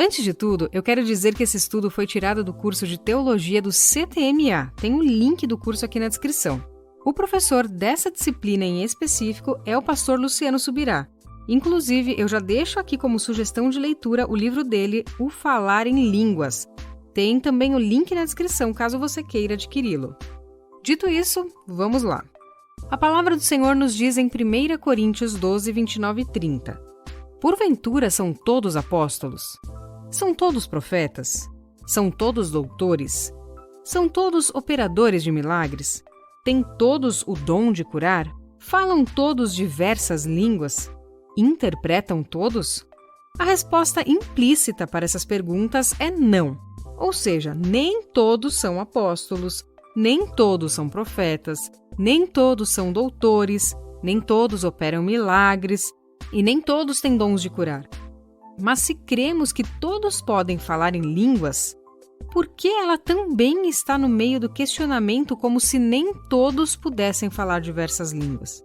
Antes de tudo, eu quero dizer que esse estudo foi tirado do curso de Teologia do CTMA. Tem um link do curso aqui na descrição. O professor dessa disciplina em específico é o pastor Luciano Subirá. Inclusive, eu já deixo aqui como sugestão de leitura o livro dele, O Falar em Línguas. Tem também o link na descrição, caso você queira adquiri-lo. Dito isso, vamos lá. A palavra do Senhor nos diz em 1 Coríntios 12, 29 e 30. Porventura são todos apóstolos? São todos profetas? São todos doutores? São todos operadores de milagres? Têm todos o dom de curar? Falam todos diversas línguas? Interpretam todos? A resposta implícita para essas perguntas é não. Ou seja, nem todos são apóstolos, nem todos são profetas, nem todos são doutores, nem todos operam milagres e nem todos têm dons de curar. Mas se cremos que todos podem falar em línguas, por que ela também está no meio do questionamento como se nem todos pudessem falar diversas línguas?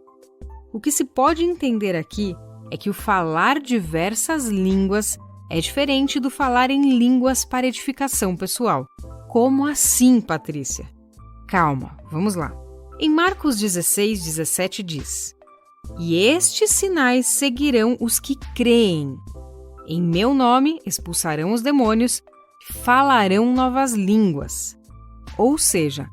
O que se pode entender aqui é que o falar diversas línguas é diferente do falar em línguas para edificação pessoal. Como assim, Patrícia? Calma, vamos lá. Em Marcos 16, 17 diz: E estes sinais seguirão os que creem. Em meu nome expulsarão os demônios, falarão novas línguas. Ou seja,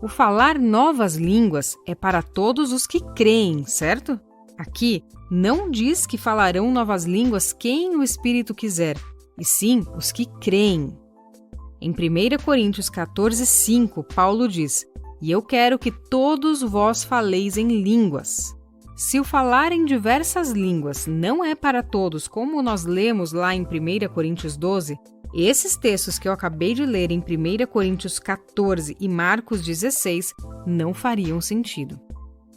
o falar novas línguas é para todos os que creem, certo? Aqui não diz que falarão novas línguas quem o Espírito quiser, e sim os que creem. Em 1 Coríntios 14, 5, Paulo diz: E eu quero que todos vós faleis em línguas. Se o falar em diversas línguas não é para todos, como nós lemos lá em 1 Coríntios 12, esses textos que eu acabei de ler em 1 Coríntios 14 e Marcos 16 não fariam sentido.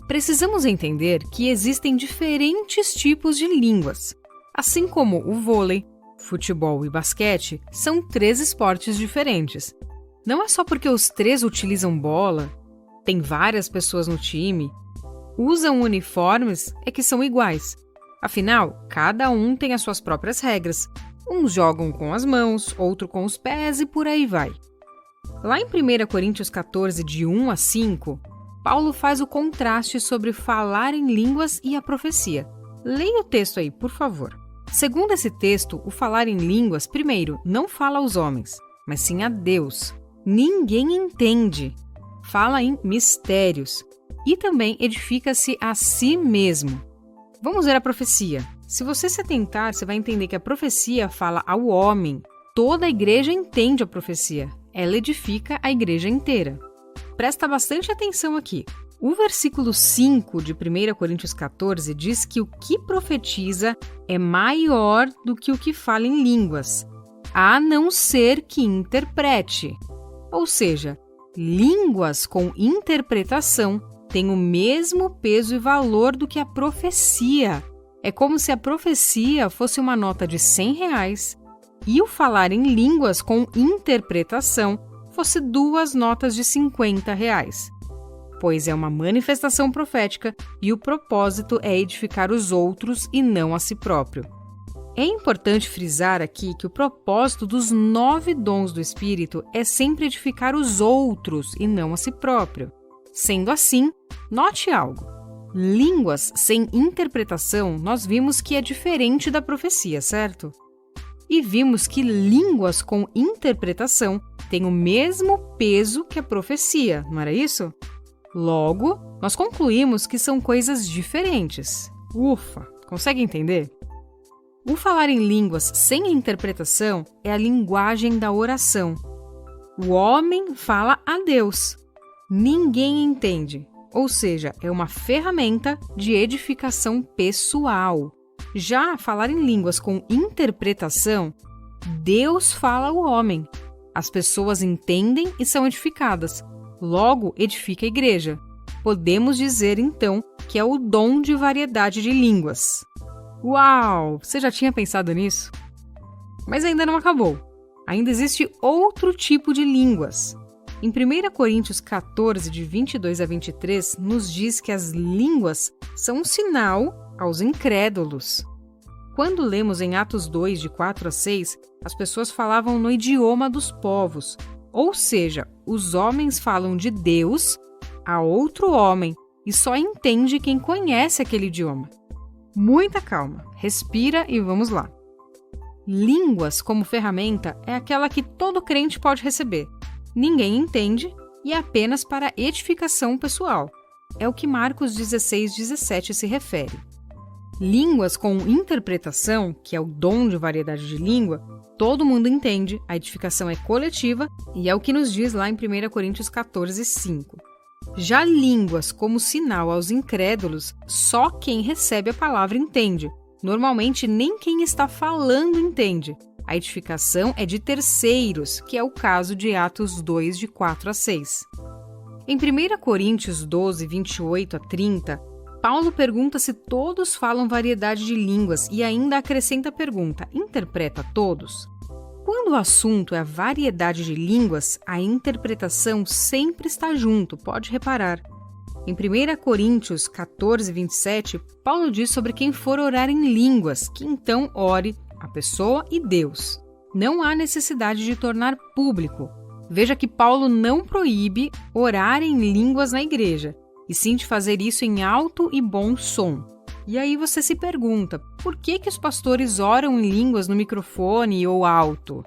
Precisamos entender que existem diferentes tipos de línguas. Assim como o vôlei, futebol e basquete são 3 esportes diferentes. Não é só porque os 3 utilizam bola, tem várias pessoas no time, usam uniformes é que são iguais. Afinal, cada um tem as suas próprias regras. Uns jogam com as mãos, outro com os pés e por aí vai. Lá em 1 Coríntios 14, de 1 a 5, Paulo faz o contraste sobre falar em línguas e a profecia. Leia o texto aí, por favor. Segundo esse texto, o falar em línguas, primeiro, não fala aos homens, mas sim a Deus. Ninguém entende. Fala em mistérios. E também edifica-se a si mesmo. Vamos ver a profecia. Se você se atentar, você vai entender que a profecia fala ao homem. Toda a igreja entende a profecia. Ela edifica a igreja inteira. Presta bastante atenção aqui. O versículo 5 de 1 Coríntios 14 diz que o que profetiza é maior do que o que fala em línguas, a não ser que interprete. Ou seja, línguas com interpretação têm o mesmo peso e valor do que a profecia. É como se a profecia fosse uma nota de R$100 e o falar em línguas com interpretação fosse 2 notas de R$50. Pois é uma manifestação profética e o propósito é edificar os outros e não a si próprio. É importante frisar aqui que o propósito dos 9 dons do Espírito é sempre edificar os outros e não a si próprio. Sendo assim, note algo. Línguas sem interpretação, nós vimos que é diferente da profecia, certo? E vimos que línguas com interpretação têm o mesmo peso que a profecia, não era isso? Logo, nós concluímos que são coisas diferentes. Ufa, consegue entender? O falar em línguas sem interpretação é a linguagem da oração. O homem fala a Deus. Ninguém entende, ou seja, é uma ferramenta de edificação pessoal. Já falar em línguas com interpretação, Deus fala ao homem. As pessoas entendem e são edificadas. Logo, edifica a igreja. Podemos dizer, então, que é o dom de variedade de línguas. Uau! Você já tinha pensado nisso? Mas ainda não acabou. Ainda existe outro tipo de línguas. Em 1 Coríntios 14, de 22 a 23, nos diz que as línguas são um sinal aos incrédulos. Quando lemos em Atos 2, de 4 a 6, as pessoas falavam no idioma dos povos, ou seja, os homens falam de Deus a outro homem e só entende quem conhece aquele idioma. Muita calma, respira e vamos lá. Línguas como ferramenta é aquela que todo crente pode receber. Ninguém entende e é apenas para edificação pessoal. É o que Marcos 16:17 se refere. Línguas com interpretação, que é o dom de variedade de língua, todo mundo entende, a edificação é coletiva e é o que nos diz lá em 1 Coríntios 14:5. Já línguas como sinal aos incrédulos, só quem recebe a palavra entende. Normalmente nem quem está falando entende. A edificação é de terceiros, que é o caso de Atos 2, de 4 a 6. Em 1 Coríntios 12, 28 a 30, Paulo pergunta se todos falam variedade de línguas e ainda acrescenta a pergunta: interpreta todos? Quando o assunto é a variedade de línguas, a interpretação sempre está junto, pode reparar. Em 1 Coríntios 14, 27, Paulo diz sobre quem for orar em línguas, que então ore a pessoa e Deus. Não há necessidade de tornar público. Veja que Paulo não proíbe orar em línguas na igreja, e sim de fazer isso em alto e bom som. E aí você se pergunta, por que os pastores oram em línguas no microfone ou alto?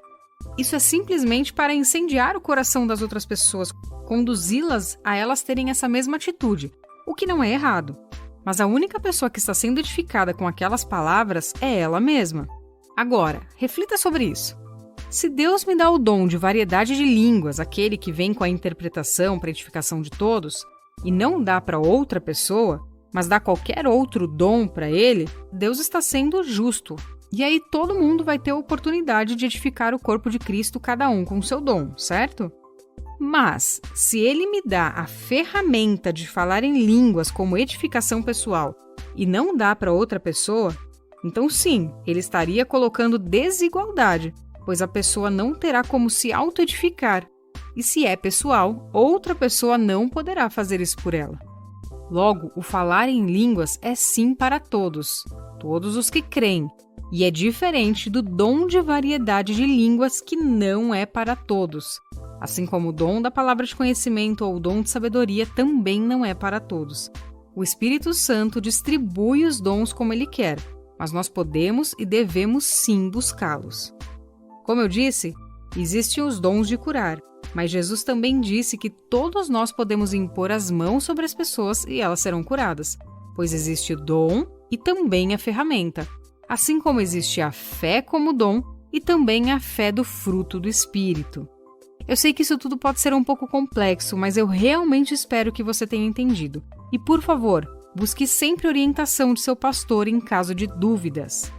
Isso é simplesmente para incendiar o coração das outras pessoas, conduzi-las a elas terem essa mesma atitude, o que não é errado. Mas a única pessoa que está sendo edificada com aquelas palavras é ela mesma. Agora, reflita sobre isso. Se Deus me dá o dom de variedade de línguas, aquele que vem com a interpretação para edificação de todos, e não dá para outra pessoa, mas dá qualquer outro dom para ele, Deus está sendo justo. E aí todo mundo vai ter a oportunidade de edificar o corpo de Cristo, cada um com o seu dom, certo? Mas, se ele me dá a ferramenta de falar em línguas como edificação pessoal e não dá para outra pessoa, então sim, ele estaria colocando desigualdade, pois a pessoa não terá como se auto-edificar. E se é pessoal, outra pessoa não poderá fazer isso por ela. Logo, o falar em línguas é sim para todos os que creem, e é diferente do dom de variedade de línguas que não é para todos. Assim como o dom da palavra de conhecimento ou o dom de sabedoria também não é para todos. O Espírito Santo distribui os dons como ele quer, mas nós podemos e devemos sim buscá-los. Como eu disse, existem os dons de curar, mas Jesus também disse que todos nós podemos impor as mãos sobre as pessoas e elas serão curadas, pois existe o dom e também a ferramenta, assim como existe a fé como dom e também a fé do fruto do Espírito. Eu sei que isso tudo pode ser um pouco complexo, mas eu realmente espero que você tenha entendido. E por favor, busque sempre orientação de seu pastor em caso de dúvidas.